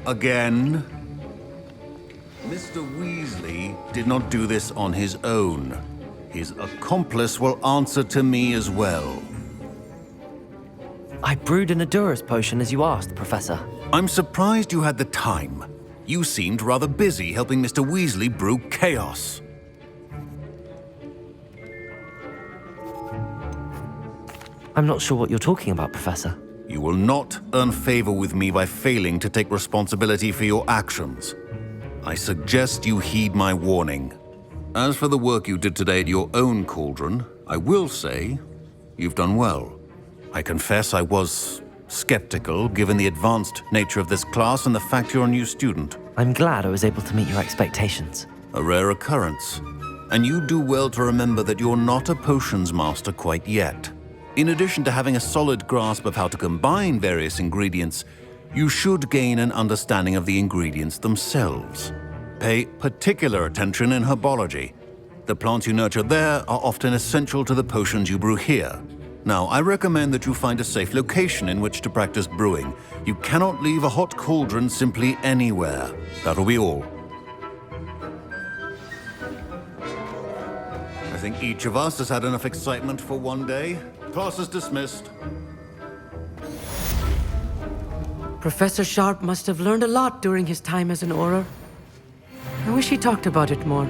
Again. Mr. Weasley did not do this on his own. His accomplice will answer to me as well. I brewed an Adurus potion as you asked, Professor. I'm surprised you had the time. You seemed rather busy helping Mr. Weasley brew chaos. I'm not sure what you're talking about, Professor. You will not earn favor with me by failing to take responsibility for your actions. I suggest you heed my warning. As for the work you did today at your own cauldron, I will say you've done well. I confess I was skeptical, given the advanced nature of this class and the fact you're a new student. I'm glad I was able to meet your expectations. A rare occurrence. And you do well to remember that you're not a potions master quite yet. In addition to having a solid grasp of how to combine various ingredients, you should gain an understanding of the ingredients themselves. Pay particular attention in herbology. The plants you nurture there are often essential to the potions you brew here. Now, I recommend that you find a safe location in which to practice brewing. You cannot leave a hot cauldron simply anywhere. That'll be all. I think each of us has had enough excitement for one day. Class is dismissed. Professor Sharp must have learned a lot during his time as an Auror. I wish he talked about it more.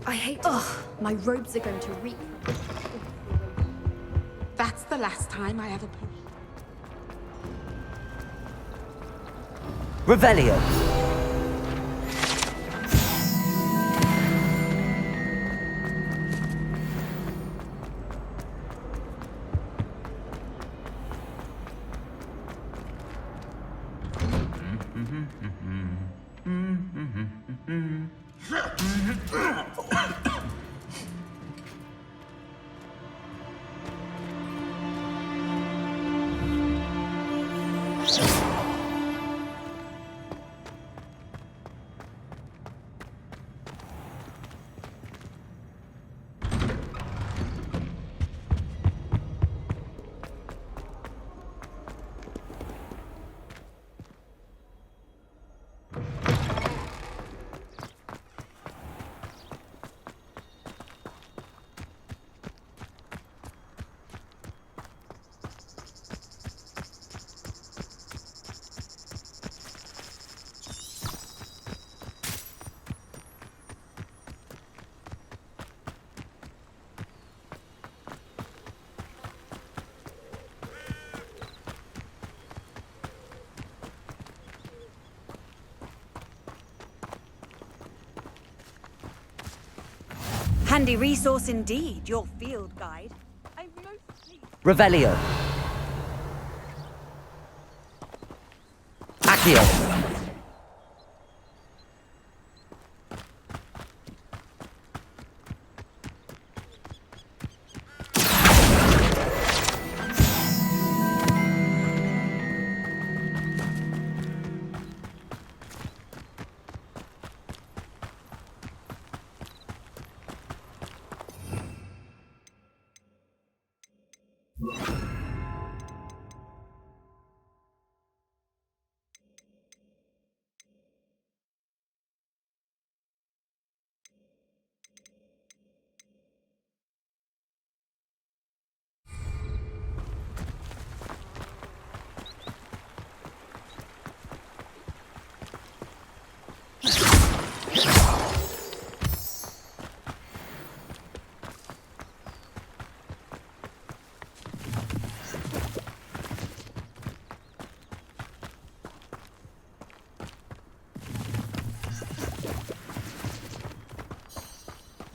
I hate to... Ugh, my robes are going to reek. That's the last time I ever put... Revelio. Handy resource indeed, your field guide. I'm most pleased. Revelio. Accio.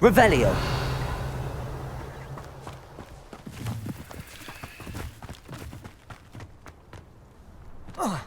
Revelio. Ugh.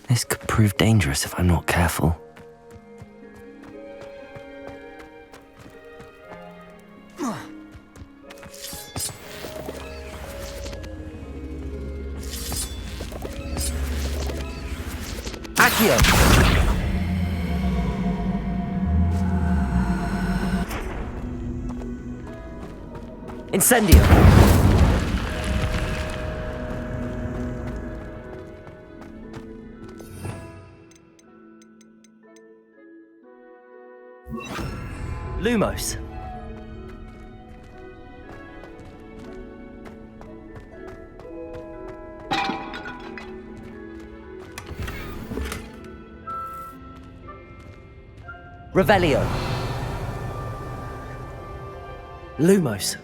This could prove dangerous if I'm not careful. Accio! Incendio! Lumos. Revelio. Lumos.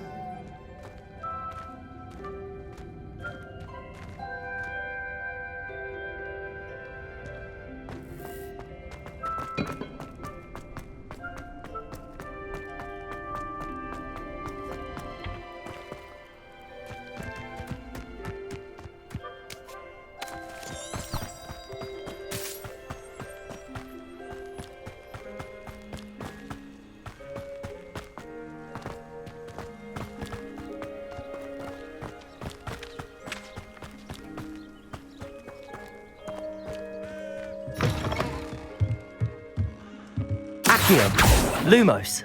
Accio. Lumos.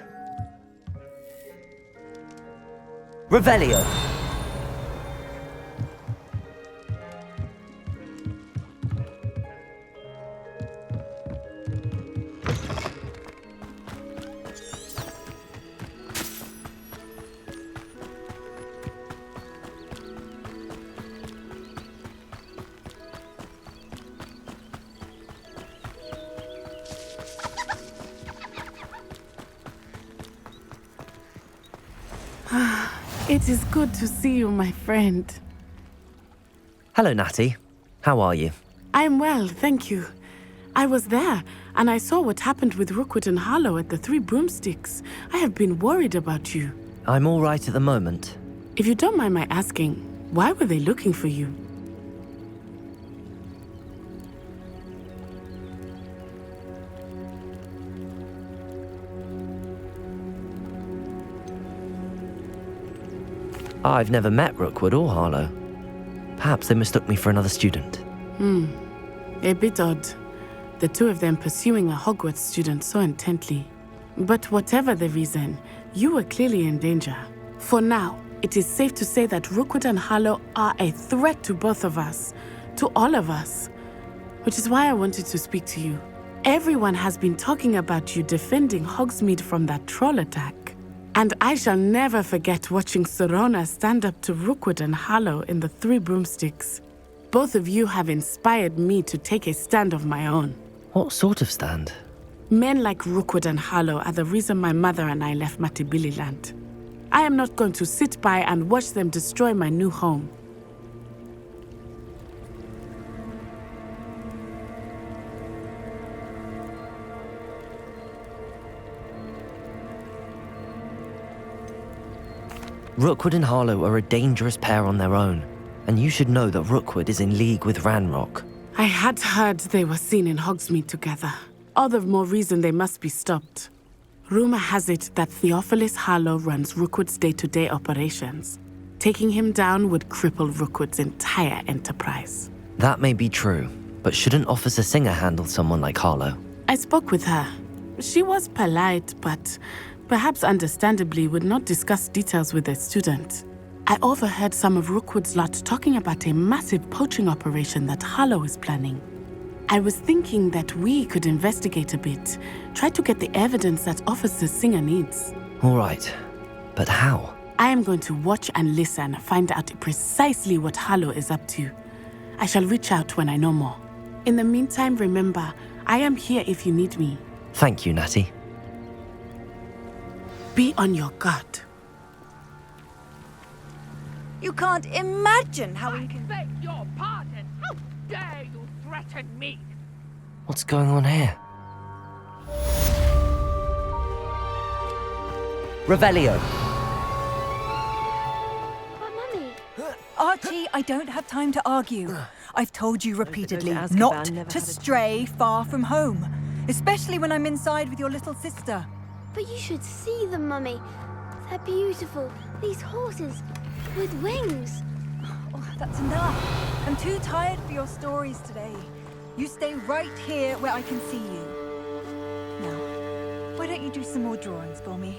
Revelio. It is good to see you, my friend. Hello, Natty. How are you? I'm well, thank you. I was there, and I saw what happened with Rookwood and Harlow at the Three Broomsticks. I have been worried about you. I'm all right at the moment. If you don't mind my asking, why were they looking for you? I've never met Rookwood or Harlow. Perhaps they mistook me for another student. A bit odd. The two of them pursuing a Hogwarts student so intently. But whatever the reason, you were clearly in danger. For now, it is safe to say that Rookwood and Harlow are a threat to both of us, to all of us. Which is why I wanted to speak to you. Everyone has been talking about you defending Hogsmeade from that troll attack. And I shall never forget watching Sorona stand up to Rookwood and Harlow in the Three Broomsticks. Both of you have inspired me to take a stand of my own. What sort of stand? Men like Rookwood and Harlow are the reason my mother and I left Matabeleland. I am not going to sit by and watch them destroy my new home. Rookwood and Harlow are a dangerous pair on their own, and you should know that Rookwood is in league with Ranrock. I had heard they were seen in Hogsmeade together. All the more reason they must be stopped. Rumor has it that Theophilus Harlow runs Rookwood's day-to-day operations. Taking him down would cripple Rookwood's entire enterprise. That may be true, but shouldn't Officer Singer handle someone like Harlow? I spoke with her. She was polite, but perhaps understandably would not discuss details with a student. I overheard some of Rookwood's lot talking about a massive poaching operation that Harlow is planning. I was thinking that we could investigate a bit, try to get the evidence that Officer Singer needs. All right, but how? I am going to watch and listen, find out precisely what Harlow is up to. I shall reach out when I know more. In the meantime, remember, I am here if you need me. Thank you, Natty. Be on your guard. You can't imagine how Beg your pardon. How dare you threaten me? What's going on here? Revelio! But Mummy, Archie, I don't have time to argue. I've told you repeatedly to Azkaban, not never to had a stray far from home, especially when I'm inside with your little sister. but you should see them, Mummy. They're beautiful. These horses with wings. Oh, that's enough. I'm too tired for your stories today. You stay right here where I can see you. Now, why don't you do some more drawings for me?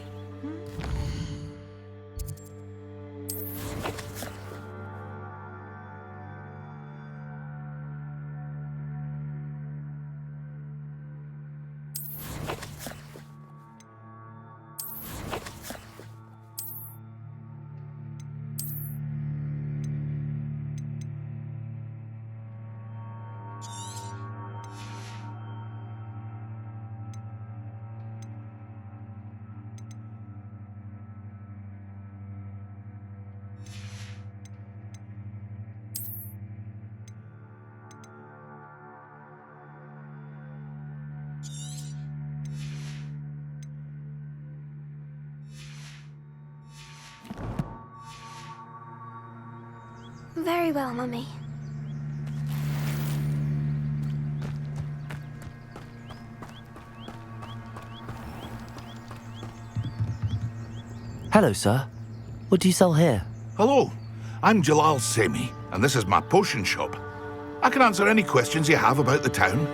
Very well, Mummy. Hello, sir. What do you sell here? Hello, I'm Jalal Semi, and this is my potion shop. I can answer any questions you have about the town.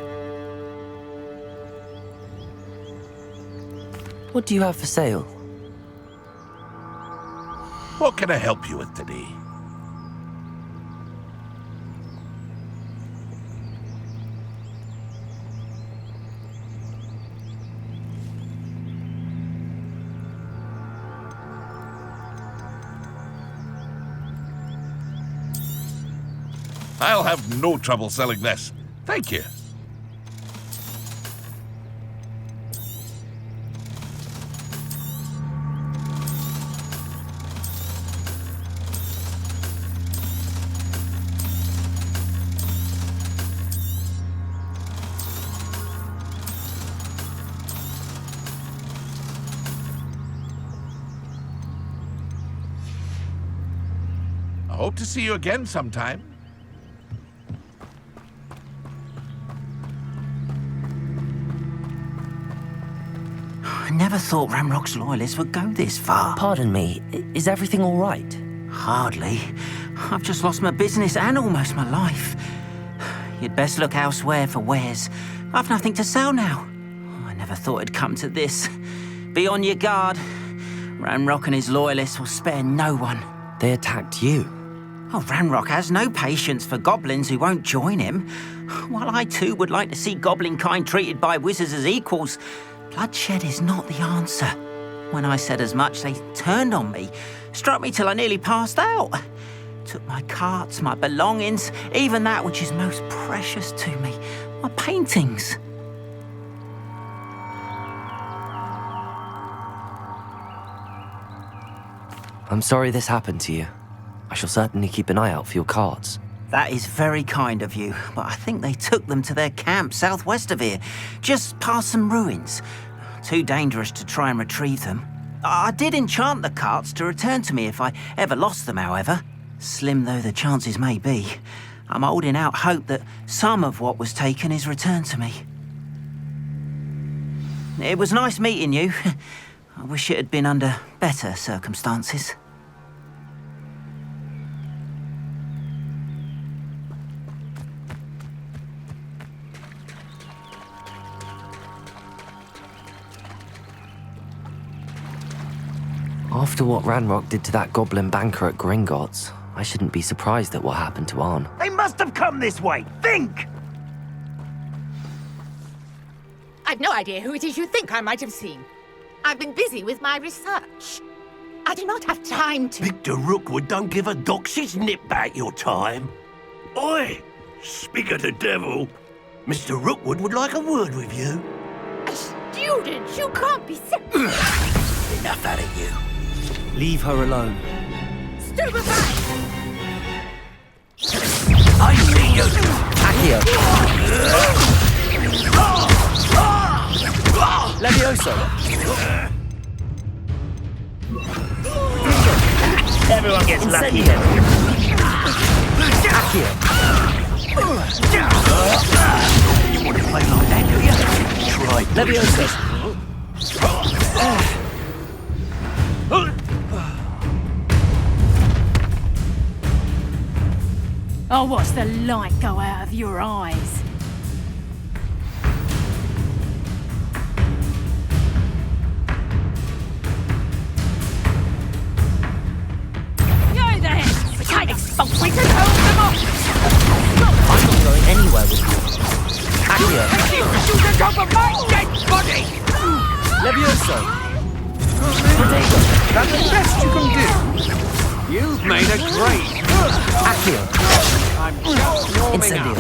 What do you have for sale? What can I help you with today? I'll have no trouble selling this. Thank you. I hope to see you again sometime. I never thought Ramrock's loyalists would go this far. Pardon me, is everything all right? Hardly. I've just lost my business and almost my life. You'd best look elsewhere for wares. I've nothing to sell now. I never thought it'd come to this. Be on your guard. Ramrock and his loyalists will spare no one. They attacked you. Oh, Ranrock has no patience for goblins who won't join him. While I too would like to see goblin kind treated by wizards as equals, bloodshed is not the answer. When I said as much, they turned on me, struck me till I nearly passed out. Took my carts, my belongings, even that which is most precious to me, my paintings. I'm sorry this happened to you. I shall certainly keep an eye out for your cards. That is very kind of you, but I think they took them to their camp southwest of here, just past some ruins. Too dangerous to try and retrieve them. I did enchant the carts to return to me if I ever lost them, however. Slim though the chances may be, I'm holding out hope that some of what was taken is returned to me. It was nice meeting you. I wish it had been under better circumstances. After what Ranrock did to that goblin banker at Gringotts, I shouldn't be surprised at what happened to Arn. They must have come this way. Think! I've no idea who it is you think I might have seen. I've been busy with my research. I do not have time to... Victor Rookwood don't give a doxy's nip back your time. Oi! Speak of the devil. Mr. Rookwood would like a word with you. A student? You can't be sick. Enough out of you. Leave her alone. Stupefy! I see you! Accio! Levioso! Everyone gets lucky. Accio! You want to play like that, do you? Try. Levioso! I'll watch the light go out of your eyes. Go there! We can't expulse me to hold them off! I'm not going anywhere with you. Accio! You shoot the top of my dead body! Levioso! That's the best you can do. You've made a great... Accio! I'm just warming Incendio!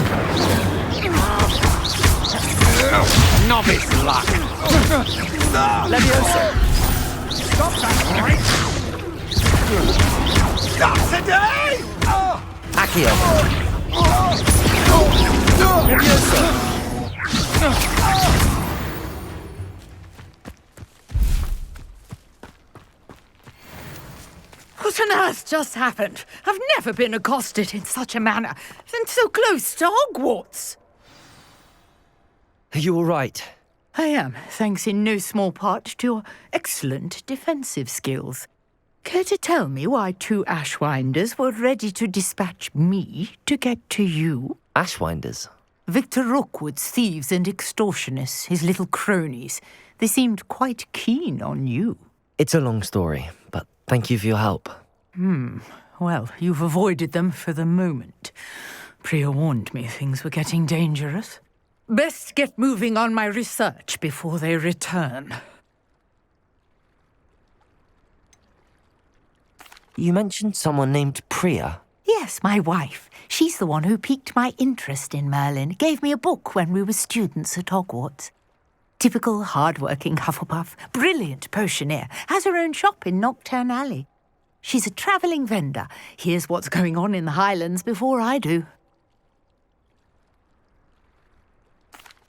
up. Novice luck. Levioso! Stop that, right? Not today! Accio! Levioso! What on earth just happened? I've never been accosted in such a manner, and so close to Hogwarts. Are you all right? I am, thanks in no small part to your excellent defensive skills. Care to tell me why 2 Ashwinders were ready to dispatch me to get to you? Ashwinders? Victor Rookwood's thieves and extortionists, his little cronies. They seemed quite keen on you. It's a long story, but thank you for your help. Well, you've avoided them for the moment. Priya warned me things were getting dangerous. Best get moving on my research before they return. You mentioned someone named Priya. Yes, my wife. She's the one who piqued my interest in Merlin. Gave me a book when we were students at Hogwarts. Typical hard-working Hufflepuff, brilliant potioneer, has her own shop in Knockturn Alley. She's a travelling vendor. Hears what's going on in the Highlands before I do.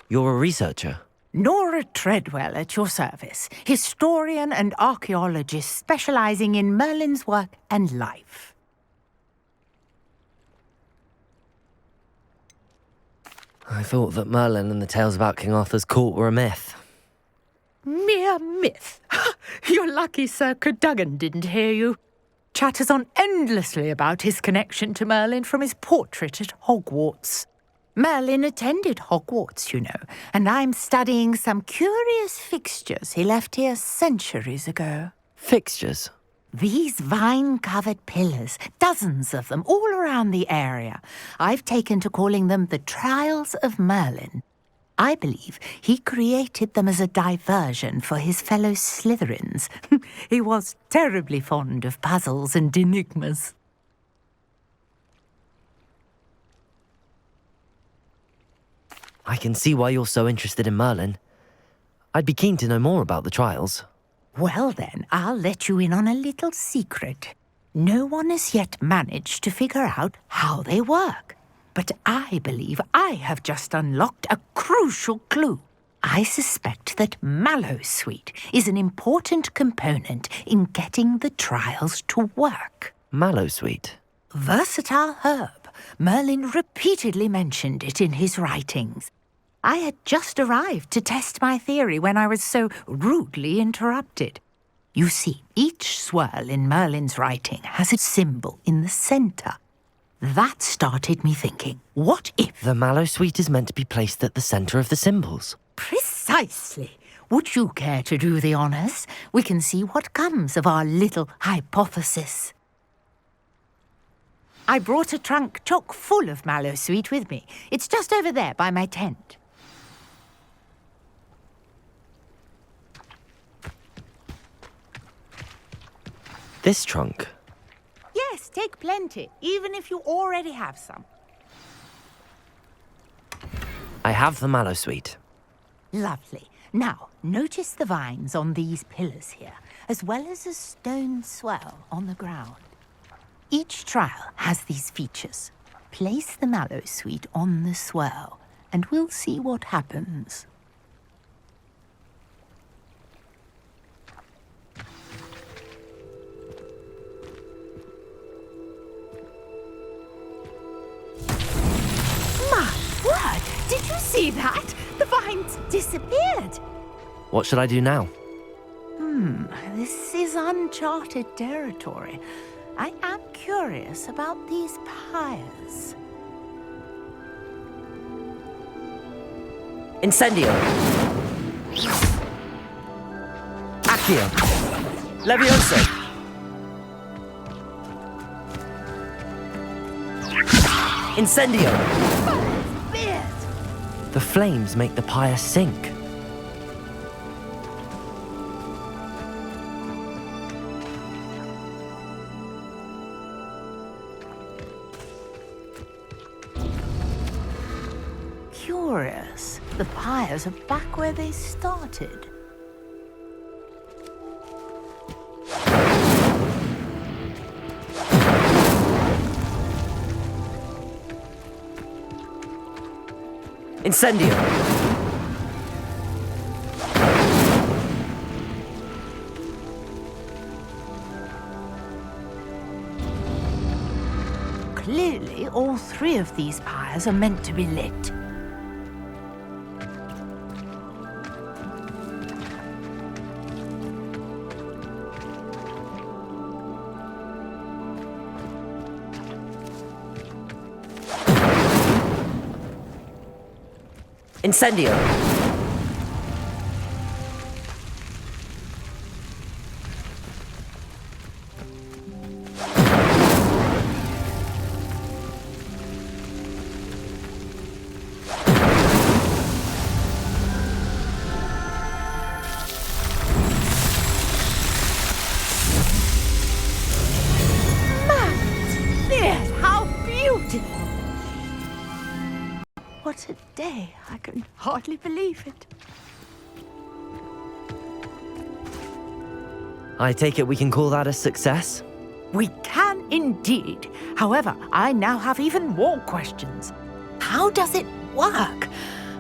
You're a researcher? Nora Treadwell at your service, historian and archaeologist specialising in Merlin's work and life. I thought that Merlin and the tales about King Arthur's court were a myth. Mere myth. You're lucky Sir Cadogan didn't hear you. Chatters on endlessly about his connection to Merlin from his portrait at Hogwarts. Merlin attended Hogwarts, you know, and I'm studying some curious fixtures he left here centuries ago. Fixtures? These vine-covered pillars, dozens of them, all around the area. I've taken to calling them the Trials of Merlin. I believe he created them as a diversion for his fellow Slytherins. He was terribly fond of puzzles and enigmas. I can see why you're so interested in Merlin. I'd be keen to know more about the trials. Well then, I'll let you in on a little secret. No one has yet managed to figure out how they work. But I believe I have just unlocked a crucial clue. I suspect that mallowsweet is an important component in getting the trials to work. Mallowsweet? Versatile herb. Merlin repeatedly mentioned it in his writings. I had just arrived to test my theory when I was so rudely interrupted. You see, each swirl in Merlin's writing has a symbol in the centre. That started me thinking, what if... The mallowsweet is meant to be placed at the centre of the symbols. Precisely. Would you care to do the honours? We can see what comes of our little hypothesis. I brought a trunk chock full of mallowsweet with me. It's just over there by my tent. This trunk? Yes, take plenty, even if you already have some. I have the mallowsweet. Lovely. Now, notice the vines on these pillars here, as well as a stone swell on the ground. Each trial has these features. Place the mallowsweet on the swell, and we'll see what happens. My word! Did you see that? The vines disappeared. What should I do now? This is uncharted territory. I am curious about these pyres. Incendio! Accio! Levioso! Incendio! The flames make the pyre sink. Curious. The pyres are back where they started. Incendio! Clearly, all three of these pyres are meant to be lit. Incendio! Yes, how beautiful! What a day! I can hardly believe it. I take it we can call that a success? We can indeed. However, I now have even more questions. How does it work?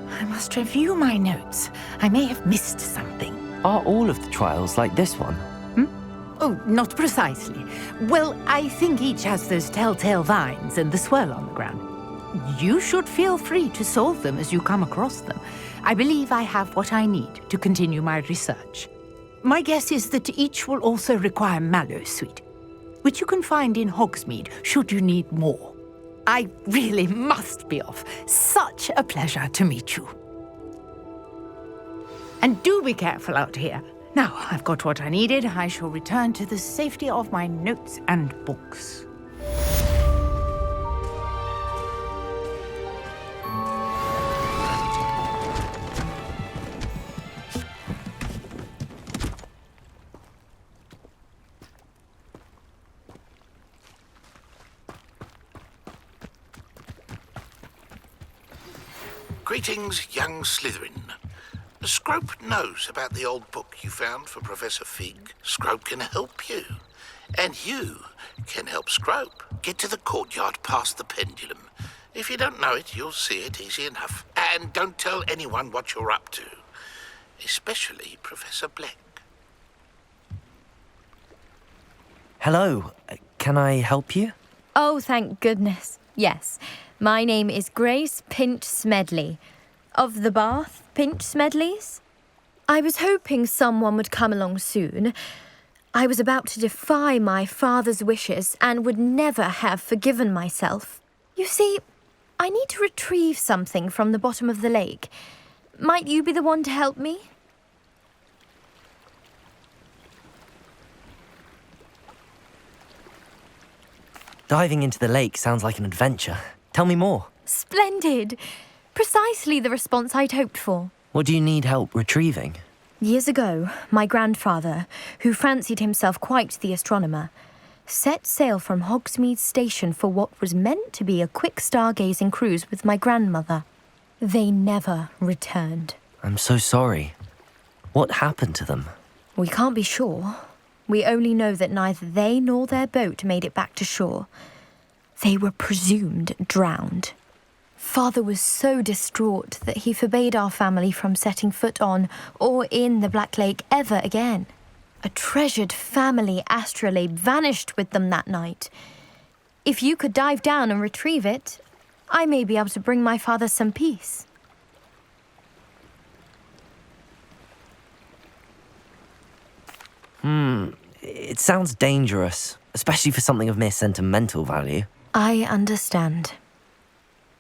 I must review my notes. I may have missed something. Are all of the trials like this one? Oh, not precisely. Well, I think each has those telltale vines and the swirl on the ground. You should feel free to solve them as you come across them. I believe I have what I need to continue my research. My guess is that each will also require mallowsweet, which you can find in Hogsmeade should you need more. I really must be off. Such a pleasure to meet you. And do be careful out here. Now I've got what I needed, I shall return to the safety of my notes and books. Greetings, young Slytherin. Scrope knows about the old book you found for Professor Fig. Scrope can help you. And you can help Scrope. Get to the courtyard past the pendulum. If you don't know it, you'll see it easy enough. And don't tell anyone what you're up to. especially Professor Black. Hello, can I help you? Oh, thank goodness. Yes. My name is Grace Pinch Smedley, of the Bath Pinch Smedleys. I was hoping someone would come along soon. I was about to defy my father's wishes and would never have forgiven myself. You see, I need to retrieve something from the bottom of the lake. Might you be the one to help me? Diving into the lake sounds like an adventure. Tell me more. Splendid! Precisely the response I'd hoped for. What do you need help retrieving? Years ago, my grandfather, who fancied himself quite the astronomer, set sail from Hogsmeade Station for what was meant to be a quick stargazing cruise with my grandmother. They never returned. I'm so sorry. What happened to them? We can't be sure. We only know that neither they nor their boat made it back to shore. They were presumed drowned. Father was so distraught that he forbade our family from setting foot on or in the Black Lake ever again. A treasured family astrolabe vanished with them that night. If you could dive down and retrieve it, I may be able to bring my father some peace. It sounds dangerous, especially for something of mere sentimental value. I understand.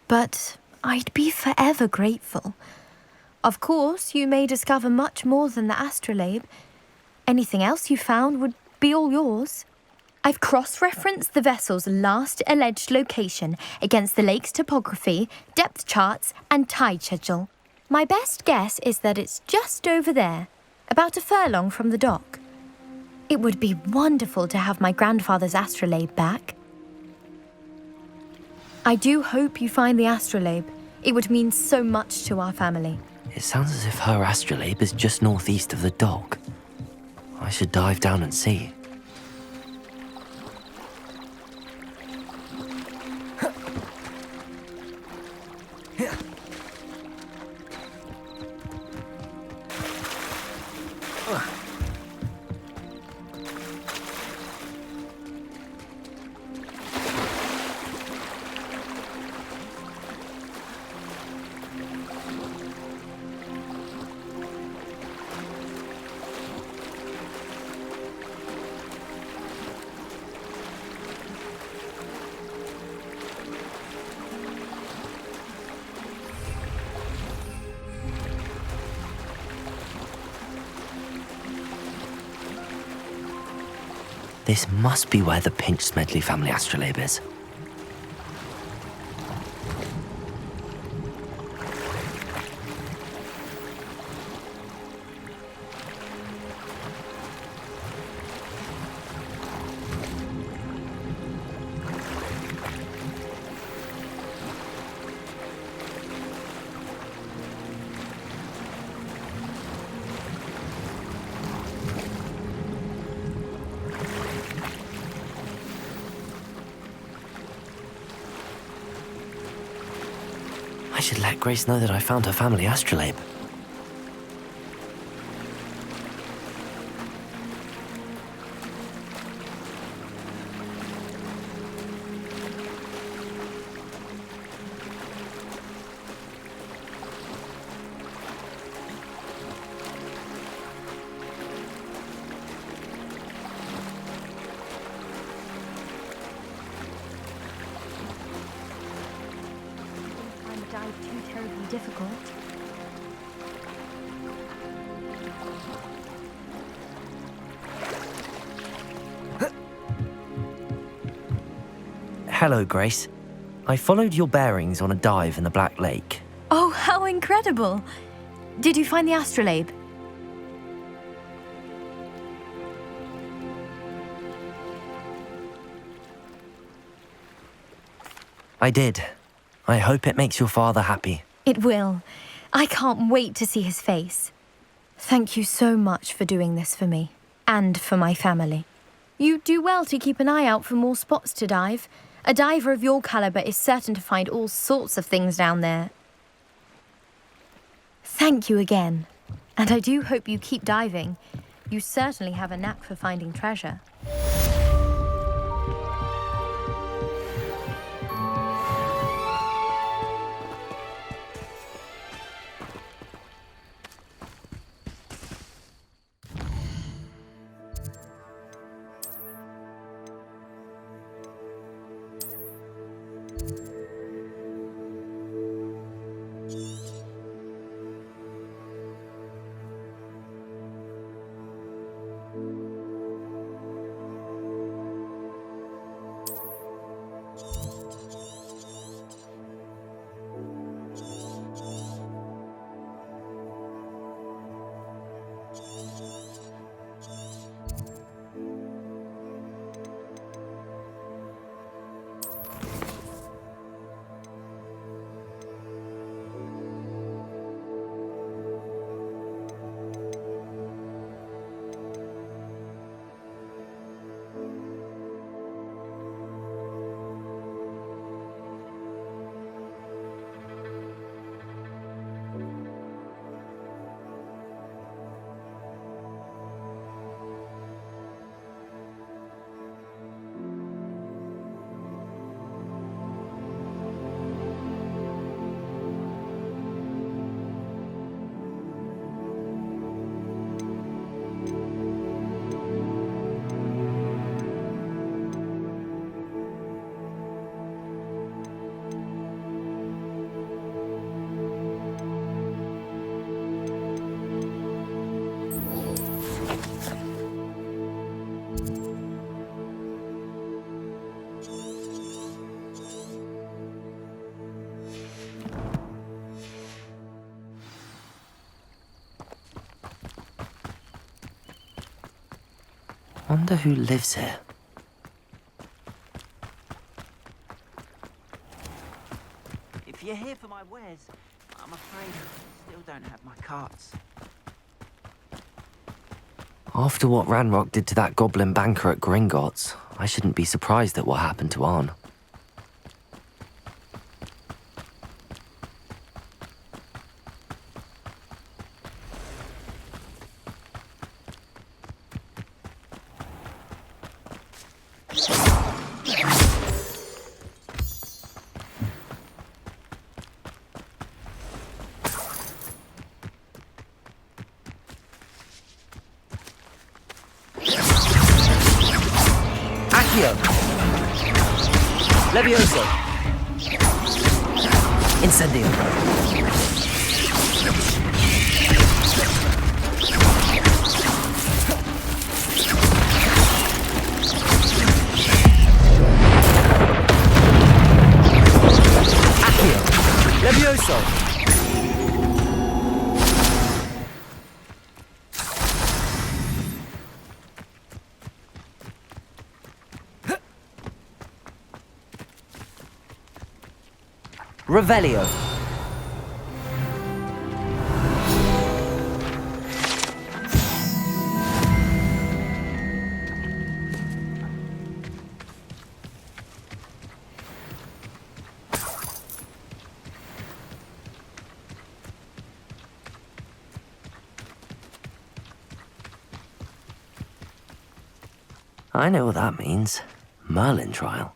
But I'd be forever grateful. Of course, you may discover much more than the astrolabe. Anything else you found would be all yours. I've cross-referenced the vessel's last alleged location against the lake's topography, depth charts, and tide schedule. My best guess is that it's just over there, about a furlong from the dock. It would be wonderful to have my grandfather's astrolabe back. I do hope you find the astrolabe. It would mean so much to our family. It sounds as if her astrolabe is just northeast of the dock. I should dive down and see. This must be where the Pinch Smedley family astrolabe is. I should let Grace know that I found her family astrolabe. Too terribly difficult. Hello, Grace. I followed your bearings on a dive in the Black Lake. Oh, how incredible! Did you find the astrolabe? I did. I hope it makes your father happy. It will. I can't wait to see his face. Thank you so much for doing this for me, and for my family. You do well to keep an eye out for more spots to dive. A diver of your caliber is certain to find all sorts of things down there. Thank you again. And I do hope you keep diving. You certainly have a knack for finding treasure. Wonder who lives here. If you're here for my wares, I'm afraid I still don't have my carts. After what Ranrock did to that goblin banker at Gringotts, I shouldn't be surprised at what happened to Arn. Levioso! Incendio! Accio! Levioso! Revelio. I know what that means. Merlin trial.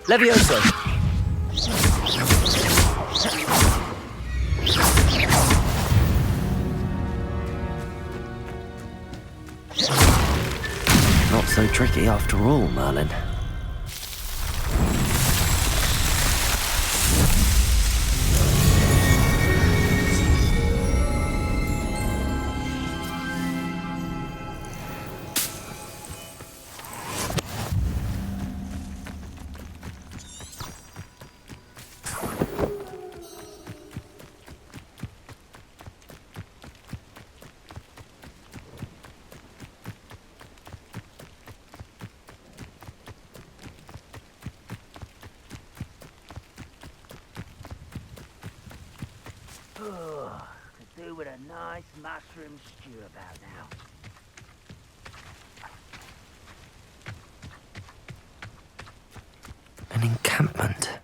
Levioso! so tricky after all, Merlin. Could do with a nice mushroom stew about now. An encampment.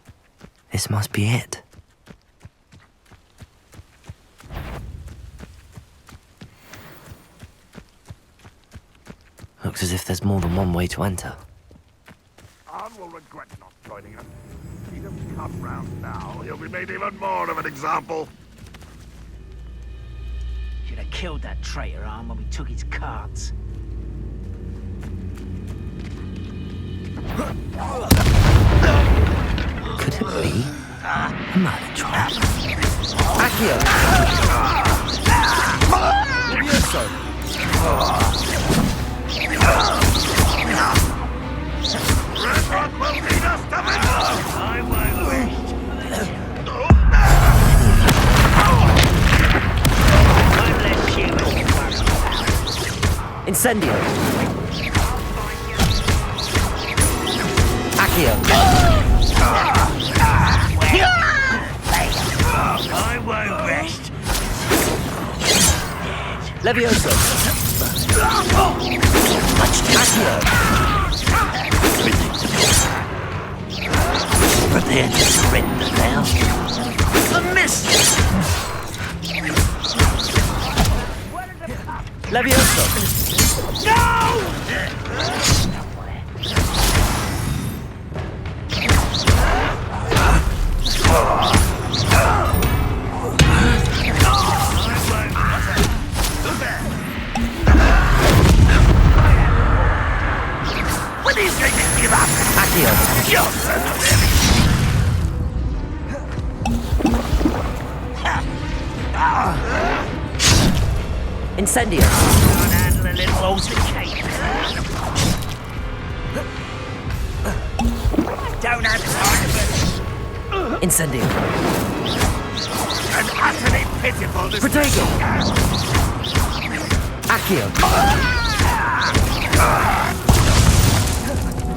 This must be it. Looks as if there's more than one way to enter. Arn will regret not joining us. He doesn't come round now. He'll be made even more of an example. Should have killed that traitor, Arn, when we took his cards. Could it be a Merlin trial? Accio! Redrod will lead us to victory! I won't wait. I'm less human. Incendio! Accio! I won't rest. Levioso! Accio! Prepare to surrender now. A miss! Levioso! No! When he's going to give up! Accio! Incendio! Can't handle a little altercation. Don't have time for it. Incendio! And utterly pitiful this Protego! Accio!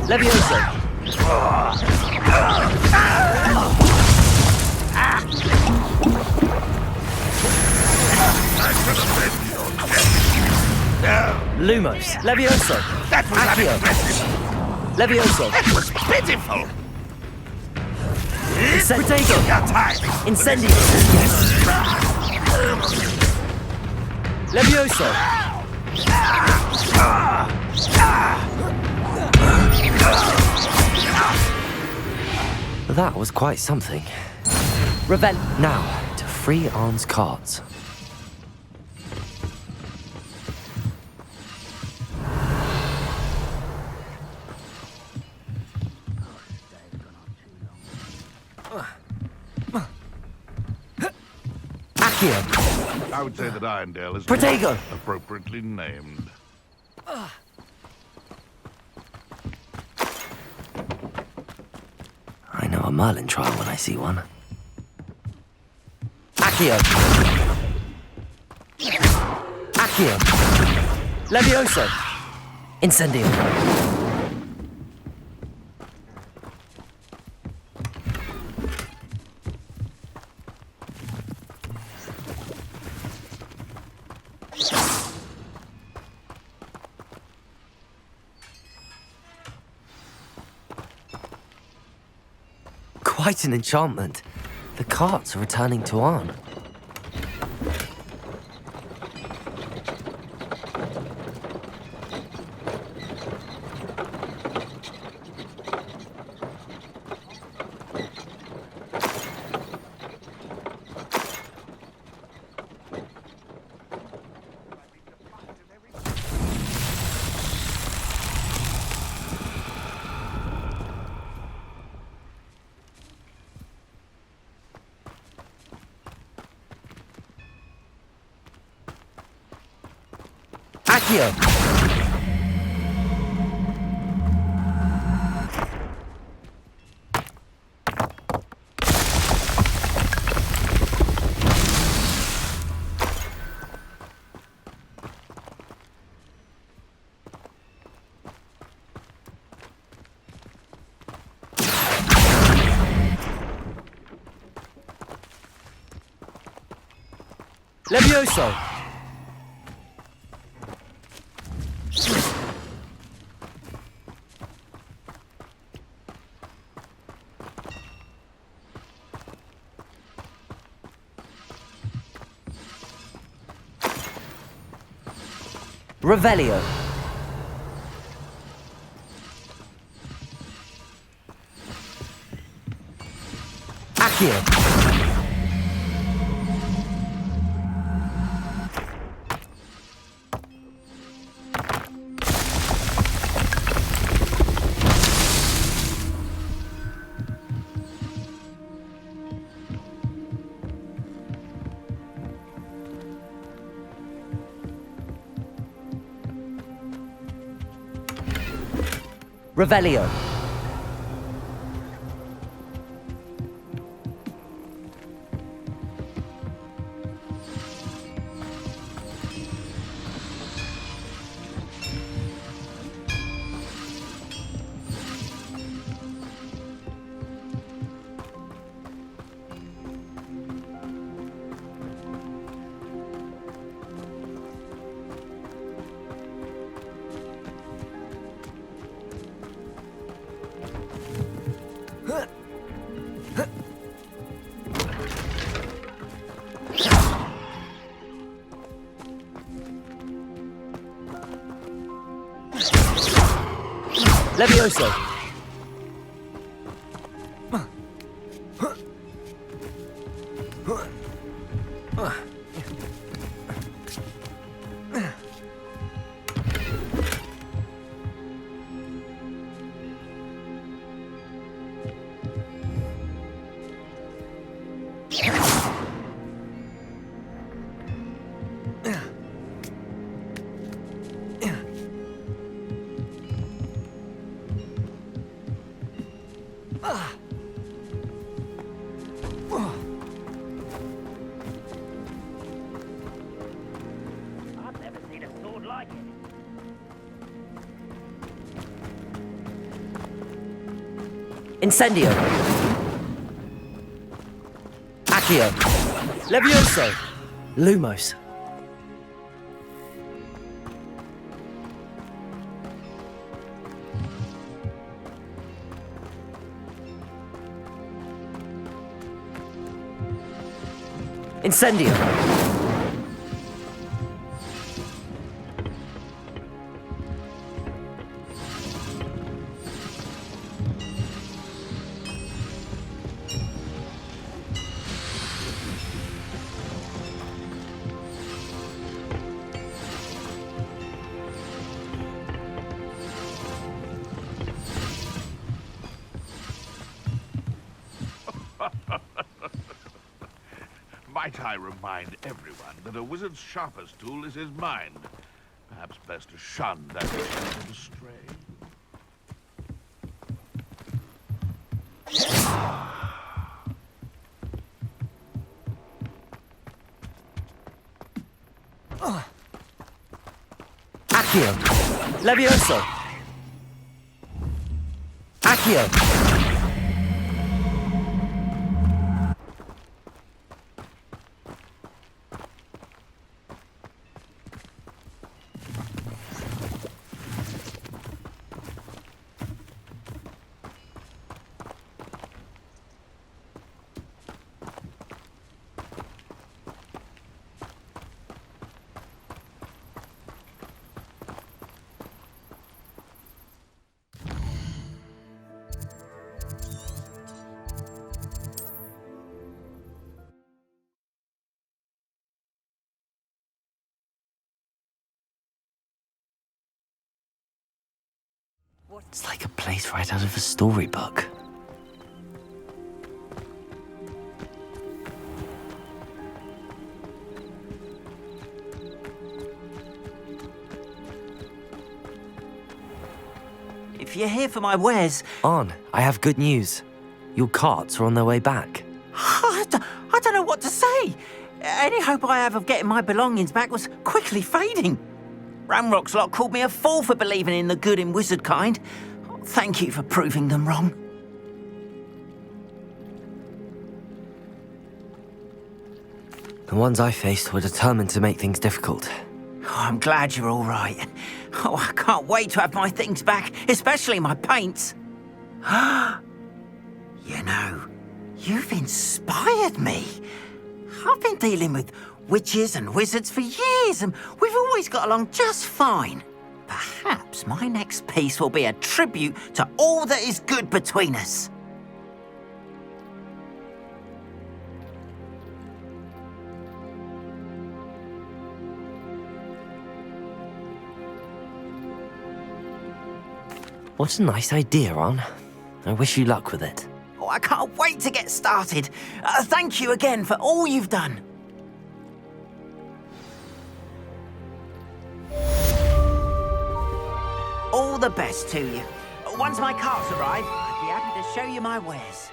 Levioso! Lumos! Levioso! That was Accio! unimpressive! Levioso! That was pitiful! Protego! Your time! Incendio! Levioso! That was quite something. Revel. Now, to free Arn's cards. Accio! I would say that Irondale is Protego! appropriately named. I know a Merlin trial when I see one. Accio! Accio! Levioso! Incendio! Quite an enchantment. The carts are returning to Arn. Accio! Levioso! Revelio. Accio. Revelio. Levioso. I've never seen a sword like it. Incendio. Accio. Levioso. Lumos. Incendio. Might I remind everyone that a wizard's sharpest tool is his mind. Perhaps best to shun that which leads him astray. Accio. Levioso. Accio. It's like a place right out of a storybook. you're here for my wares... Arn, I have good news. Your carts are on their way back. I don't know what to say. Any hope I have of getting my belongings back was quickly fading. Ramrock's lot called me a fool for believing in the good in wizard kind. Thank you for proving them wrong. The ones I faced were determined to make things difficult. Oh, I'm glad you're all right. Oh, I can't wait to have my things back, especially my paints. You know, you've inspired me. I've been dealing with witches and wizards for years, and we've always got along just fine. Perhaps my next piece will be a tribute to all that is good between us. What a nice idea, Arn. I wish you luck with it. Oh, I can't wait to get started. Thank you again for all you've done. All the best to you. Once my carts arrive, I'd be happy to show you my wares.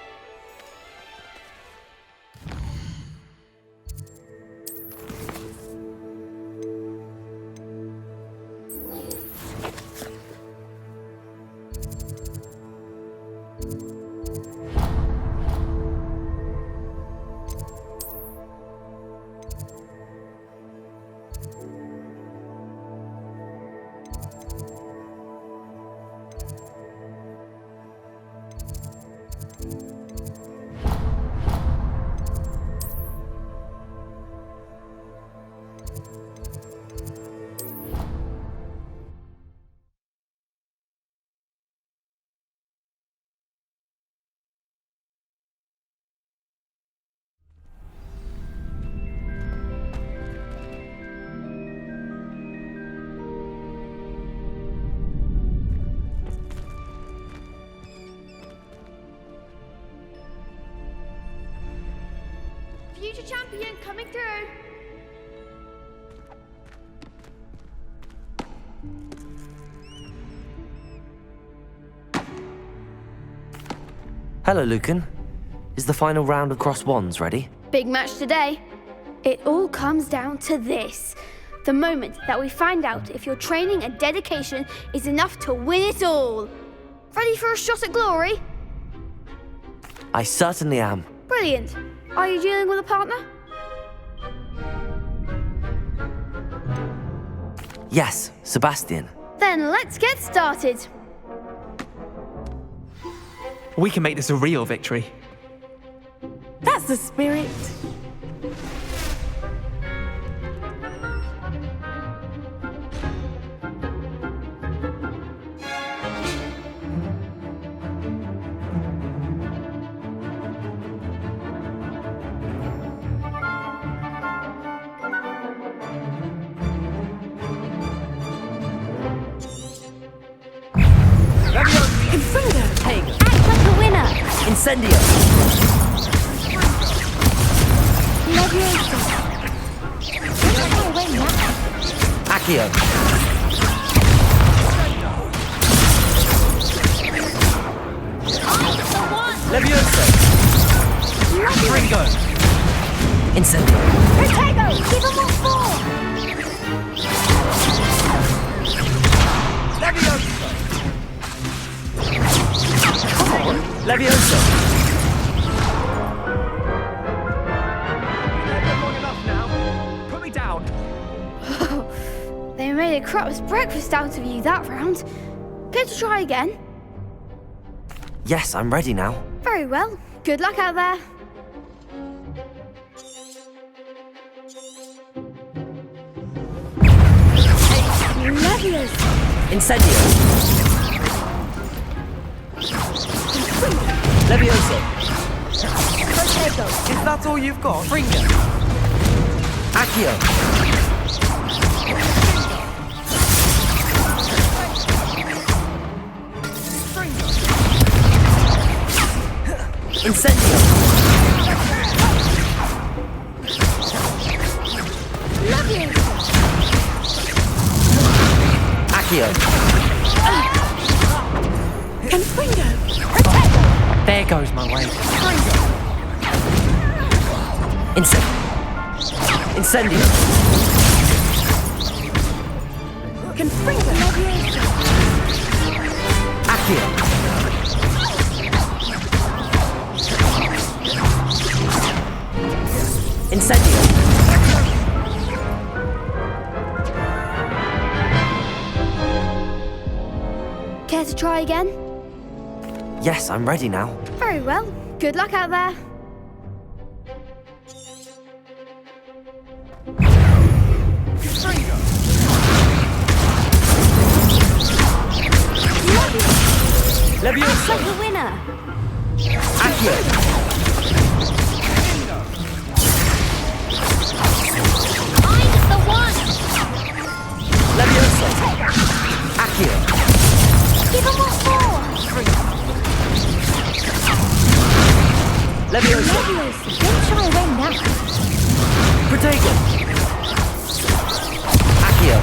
Future champion coming through. Hello, Lucan. Is the final round of cross wands ready? Big match today. It all comes down to this. The moment that we find out if your training and dedication is enough to win it all. Ready for a shot at glory? I certainly am. Brilliant. Are you dealing with a partner? Yes, Sebastian. Then let's get started. We can make this a real victory. That's the spirit. Act like a winner. Incendio! Leviosa. Where's my way now? Accio! I'm the one. Leviosa! Ringo! Incendio! Protego, give him what for. Leviosa! Come on! Leviosa! Long enough now. Put me down. They made a crap's breakfast out of you that round. Care to try again? Yes, I'm ready now. Very well. Good luck out there. Leviosa. Incendio! Leviosa! Protego. Is that all you've got? Ringo! Accio! Incendio! Leviosa. Accio! Confringo! There goes my way. Incendio! Confringo! Accio! Incendio! Care to try again? Yes, I'm ready now. Very well. Good luck out there. Levioso! Like a winner. Accio! I'm the one. Levioso! Accio! Give him what for. Levioso! Don't shy away now. Protego! Accio!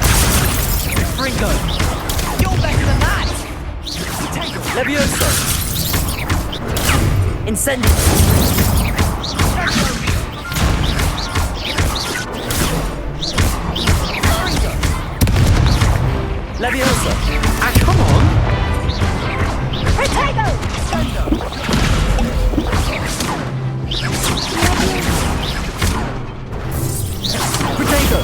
Fringo! You're better than that! Levioso! Incendio! Levioso! Ah, come on! Protego! Protego!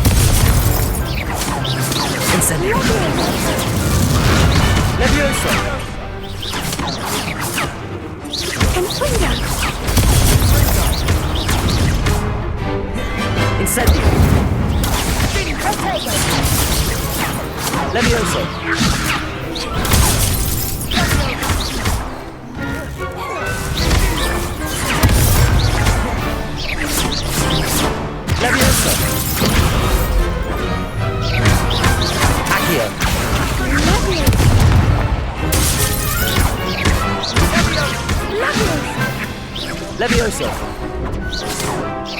Incendio! Levioso! Confringo! Incendio! Protego! Levioso! Levioso! Accio! Levioso!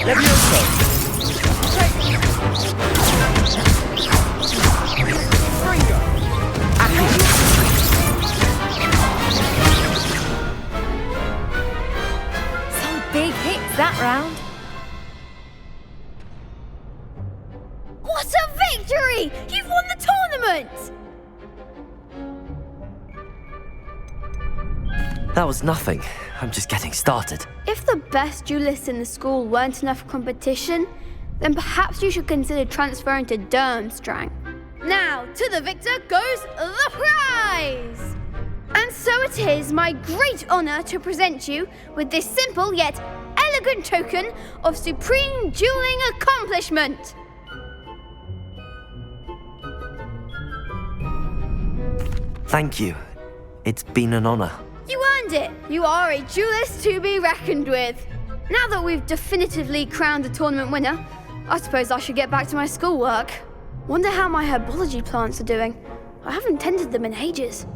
Levioso! Some big hits that round. What a victory! You've won the tournament! That was nothing. I'm just getting started. If the best duelists in the school weren't enough competition, then perhaps you should consider transferring to Durmstrang. Now, to the victor goes the prize! And so it is my great honor to present you with this simple yet elegant token of supreme dueling accomplishment. Thank you. It's been an honor. You earned it! You are a duelist to be reckoned with. Now that we've definitively crowned the tournament winner, I suppose I should get back to my schoolwork. Wonder how my herbology plants are doing. I haven't tended them in ages.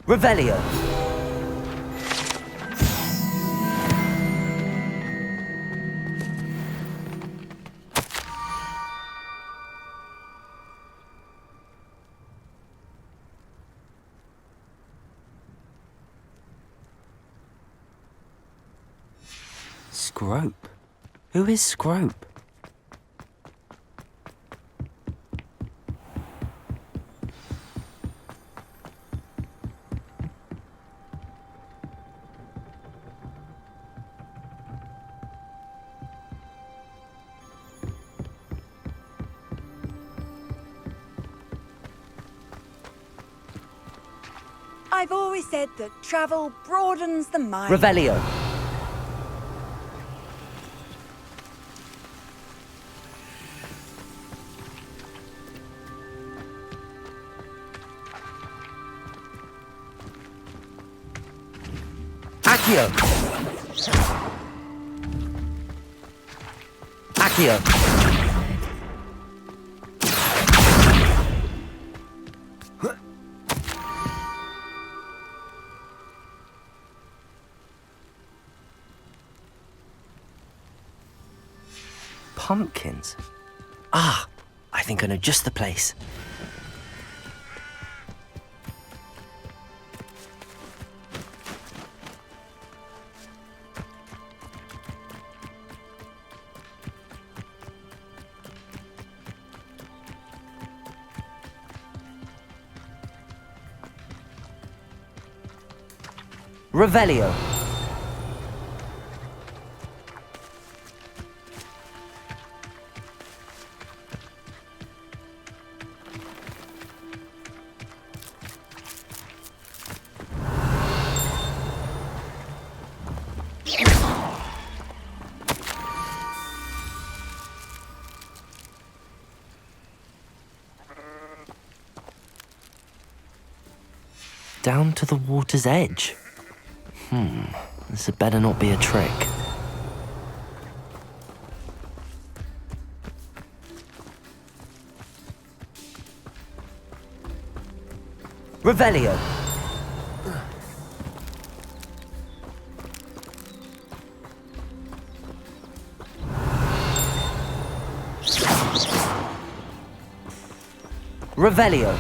Revelio! Scrope? Who is Scrope? I've always said that travel broadens the mind. Revelio! Accio! Accio! Pumpkins? Ah, I think I know just the place. Revelio. Down to the water's edge. This had better not be a trick. Revelio. Revelio.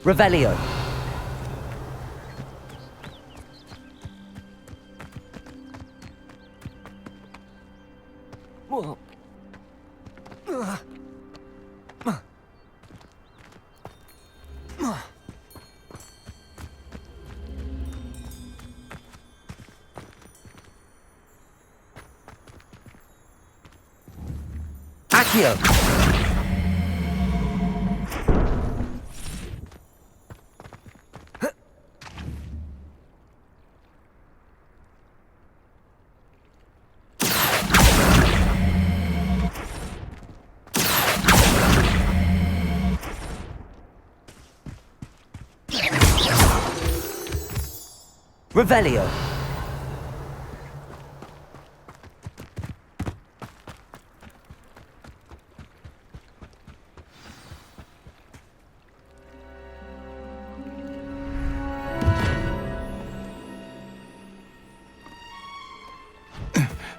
Revelio. Accio. Revelio.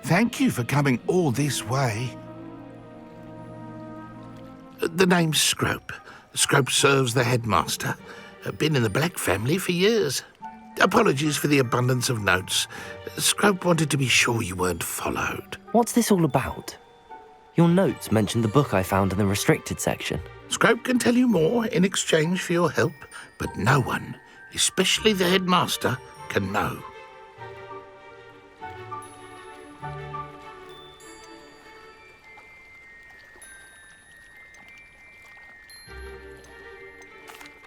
Thank you for coming all this way. The name's Scrope. Scrope serves the headmaster. Been in the Black family for years. Apologies for the abundance of notes. Scrope wanted to be sure you weren't followed. What's this all about? Your notes mentioned the book I found in the restricted section. Scrope can tell you more in exchange for your help, but no one, especially the headmaster, can know.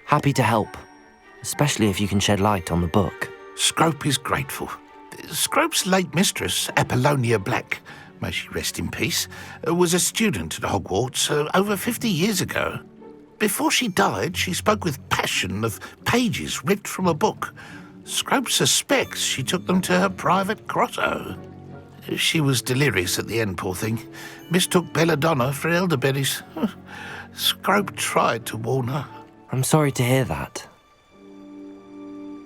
Happy to help, especially if you can shed light on the book. Scrope is grateful. Scrope's late mistress, Apollonia Black, may she rest in peace, was a student at Hogwarts over 50 years ago. Before she died, she spoke with passion of pages ripped from a book. Scrope suspects she took them to her private grotto. She was delirious at the end, poor thing. Mistook belladonna for elderberries. Scrope tried to warn her. I'm sorry to hear that.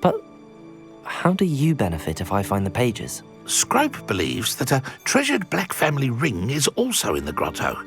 But how do you benefit if I find the pages? Scrope believes that a treasured Black family ring is also in the grotto,